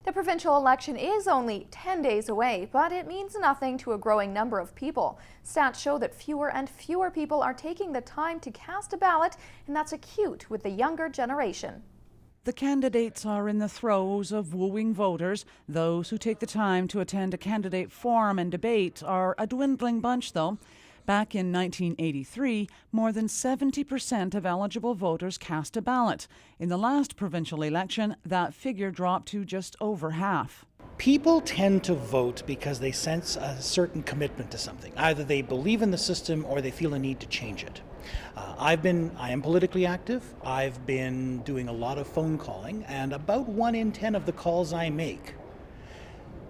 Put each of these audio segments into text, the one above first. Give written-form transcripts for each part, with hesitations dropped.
The provincial election is only 10 days away, but it means nothing to a growing number of people. Stats show that fewer and fewer people are taking the time to cast a ballot, and that's acute with the younger generation. The candidates are in the throes of wooing voters. Those who take the time to attend a candidate forum and debate are a dwindling bunch, though. Back in 1983, more than 70% of eligible voters cast a ballot. In the last provincial election, that figure dropped to just over half. People tend to vote because they sense a certain commitment to something. Either they believe in the system or they feel a need to change it. I am politically active. I've been doing a lot of phone calling, and about 1 in 10 of the calls I make,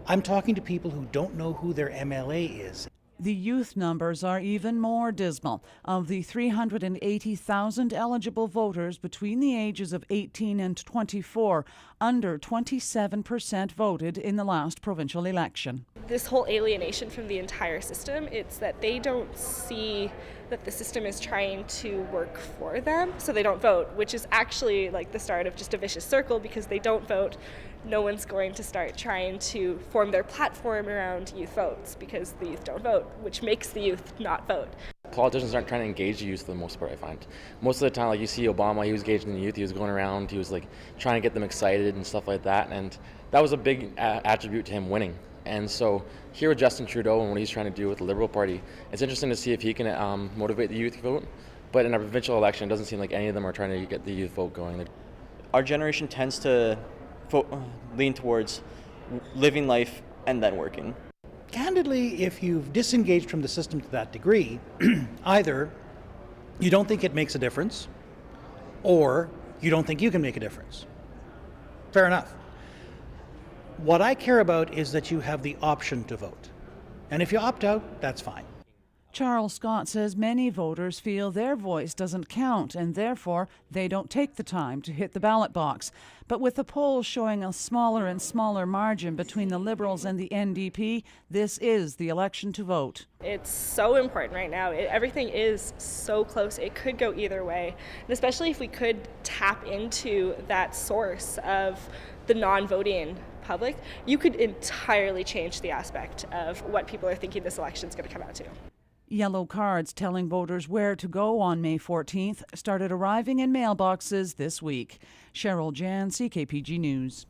I'm talking to people who don't know who their MLA is. The youth numbers are even more dismal. Of the 380,000 eligible voters between the ages of 18 and 24, under 27% voted in the last provincial election. This whole alienation from the entire system, it's that they don't see that the system is trying to work for them, so they don't vote, which is actually like the start of just a vicious circle. Because they don't vote, no one's going to start trying to form their platform around youth votes, because the youth don't vote, which makes the youth not vote. Politicians aren't trying to engage the youth for the most part, I find. Most of the time, like you see Obama, he was engaging the youth, he was going around, he was like trying to get them excited and stuff like that, and that was a big attribute to him winning. And so here with Justin Trudeau and what he's trying to do with the Liberal Party, it's interesting to see if he can motivate the youth vote. But in a provincial election, it doesn't seem like any of them are trying to get the youth vote going. Our generation tends to lean towards living life and then working. Candidly, if you've disengaged from the system to that degree, either you don't think it makes a difference, or you don't think you can make a difference. Fair enough. What I care about is that you have the option to vote. And if you opt out, that's fine. Charles Scott says many voters feel their voice doesn't count and therefore they don't take the time to hit the ballot box. But with the polls showing a smaller and smaller margin between the Liberals and the NDP, this is the election to vote. It's so important right now. Everything is so close. It could go either way. And especially if we could tap into that source of the non-voting public, you could entirely change the aspect of what people are thinking this election is going to come out to. Yellow cards telling voters where to go on May 14th started arriving in mailboxes this week. Cheryl Jan, CKPG News.